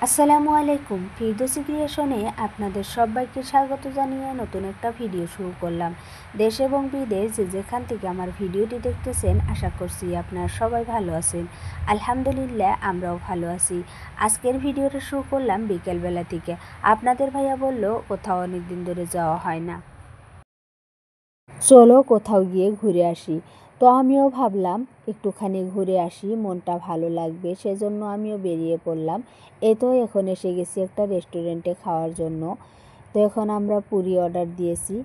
আসসালামু আলাইকুম। ফিরদৌসী ক্রিয়েশনে আপনাদের সবাইকে স্বাগত জানিয়ে নতুন একটা ভিডিও শুরু করলাম। দেশ এবং বিদেশ যে যেখান থেকে আমার ভিডিওটি দেখতেছেন, আশা করছি আপনারা সবাই ভালো আছেন। আলহামদুলিল্লাহ, আমরাও ভালো আছি। আজকের ভিডিওটা শুরু করলাম বিকেলবেলা থেকে। আপনাদের ভাইয়া বলল কোথাও অনেক দিন ধরে যাওয়া হয় না, চলো কোথাও গিয়ে ঘুরে আসি। তো আমিও ভাবলাম একটুখানি ঘুরে আসি, মনটা ভালো লাগবে, সেজন্য আমিও বেরিয়ে পড়লাম। এই তো এখন এসে গেছি একটা রেস্টুরেন্টে খাওয়ার জন্য। তো এখন আমরা পুরি অর্ডার দিয়েছি,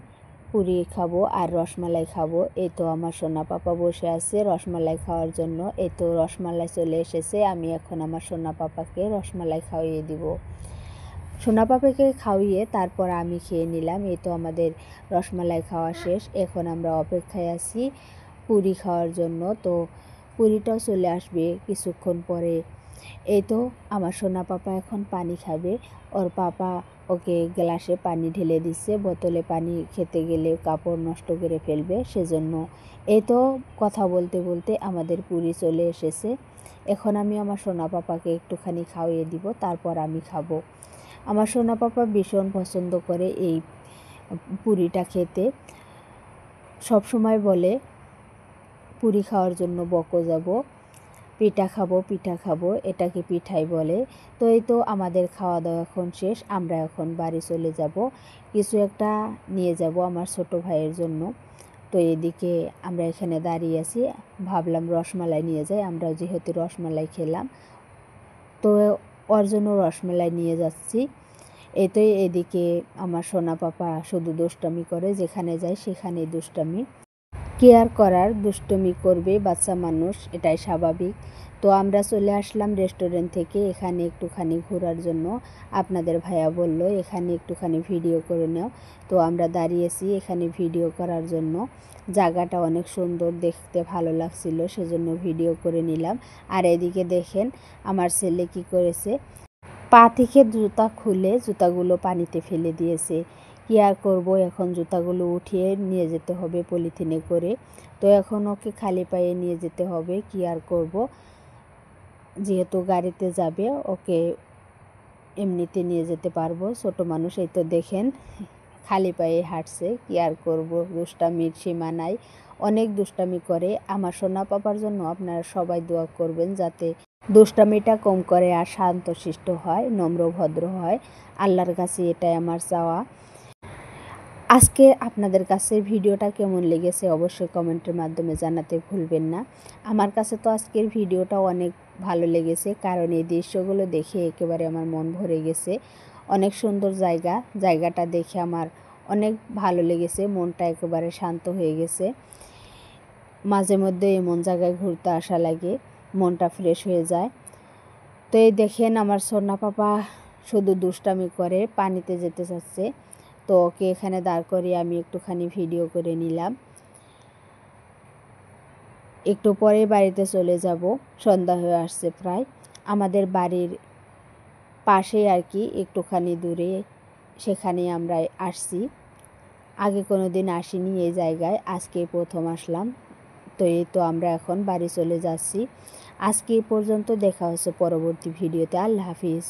পুরি খাবো আর রসমালাই খাবো। এই তো আমার সোনা পাপা বসে আছে রসমালাই খাওয়ার জন্য। এই তো রসমালাই চলে এসেছে, আমি এখন আমার সোনা পাপাকে রসমালাই খাইয়ে দিব। সোনা পাপাকে খাওয়িয়ে তারপর আমি খেয়ে নিলাম। এই তো আমাদের রসমালাই খাওয়া শেষ, এখন আমরা অপেক্ষায় আছি পুরি খাওয়ার জন্য। তো পুরিটাও চলে আসবে কিছুক্ষণ পরে। এই তো আমার সোনা পাপা এখন পানি খাবে। ওর পাপা ওকে গ্লাসে পানি ঢেলে দিচ্ছে, বোতলে পানি খেতে গেলে কাপড় নষ্ট করে ফেলবে, সেজন্য। এই তো কথা বলতে বলতে আমাদের পুরি চলে এসেছে। এখন আমি আমার সোনা পাপাকে একটুখানি খাওয়িয়ে দিব, তারপর আমি খাবো। আমার সোনা পাপা ভীষণ পছন্দ করে এই পুরিটা খেতে। সব সময় বলে পুরি খাওয়ার জন্য বকো যাব, পিঠা খাবো পিঠা খাবো, এটাকে পিঠাই বলে। তো এই তো আমাদের খাওয়া দাওয়া এখন শেষ, আমরা এখন বাড়ি চলে যাব। কিছু একটা নিয়ে যাব আমার ছোট ভাইয়ের জন্য। তো এদিকে আমরা এখানে দাঁড়িয়ে আছি, ভাবলাম রসমালাই নিয়ে যাই, আমরা যেহেতু রসমালাই খেলাম, তো ওর জন্য রসমালাই নিয়ে যাচ্ছি। এই তো এদিকে আমার সোনা পাপা শুধু দুষ্টামি করে, যেখানে যায় সেখানেই দুষ্টামি। কেয়ার করার দুষ্টুমি করবে বাচ্চা মানুষ, এটাই স্বাভাবিক। তো আমরা চলে আসলাম রেস্টুরেন্ট থেকে এখানে একটুখানি ঘোরার জন্য। আপনাদের ভাইয়া বলল এখানে একটুখানি ভিডিও করে নাও। তো আমরা দাঁড়িয়েছি এখানে ভিডিও করার জন্য। জায়গাটা অনেক সুন্দর, দেখতে ভালো লাগছিল, সেজন্য ভিডিও করে নিলাম। আর এদিকে দেখেন আমার ছেলে কি করেছে, পা থেকে জুতা খুলে জুতাগুলো পানিতে ফেলে দিয়েছে। কী আর করবো, এখন জুতাগুলো উঠিয়ে নিয়ে যেতে হবে পলিথিনে করে। তো এখন ওকে খালি পায়ে নিয়ে যেতে হবে, কী আর করবো, যেহেতু গাড়িতে যাবে ওকে এমনিতে নিয়ে যেতে পারবো, ছোট মানুষ। এই তো দেখেন খালি পায়ে হাঁটছে, কী আর করবো, দুষ্টামির সীমা নাই, অনেক দুষ্টামি করে। আমার সোনা পাপার জন্য আপনারা সবাই দোয়া করবেন যাতে দুষ্টামিটা কম করে আর শান্তশিষ্ট হয়, নম্র ভদ্র হয়। আল্লাহর কাছে এটাই আমার চাওয়া। আজকে আপনাদের কাছে ভিডিওটা কেমন লেগেছে অবশ্যই কমেন্টের মাধ্যমে জানাতে ভুলবেন না। আমার কাছে তো আজকের ভিডিওটা অনেক ভালো লেগেছে, কারণ এই দৃশ্যগুলো দেখে একেবারে আমার মন ভরে গেছে। অনেক সুন্দর জায়গা, জায়গাটা দেখে আমার অনেক ভালো লেগেছে, মনটা একেবারে শান্ত হয়ে গেছে। মাঝে মধ্যে এমন জায়গায় ঘুরতে আসা লাগে, মনটা ফ্রেশ হয়ে যায়। তো এই দেখেন আমার সোনা পাপা শুধু দুষ্টামি করে, পানিতে যেতে চাচ্ছে। তো ওকে এখানে দাঁড় করিয়ে আমি একটুখানি ভিডিও করে নিলাম। একটু পরে বাড়িতে চলে যাব, সন্ধ্যা হয়ে আসছে প্রায়। আমাদের বাড়ির পাশেই আর কি, একটুখানি দূরে, সেখানে আমরা আসছি। আগে কোনো দিন আসিনি এই জায়গায়, আজকে প্রথম আসলাম। তো এই তো আমরা এখন বাড়ি চলে যাচ্ছি। আজকে এই পর্যন্ত, দেখা হচ্ছে পরবর্তী ভিডিওতে। আল্লাহ হাফিজ।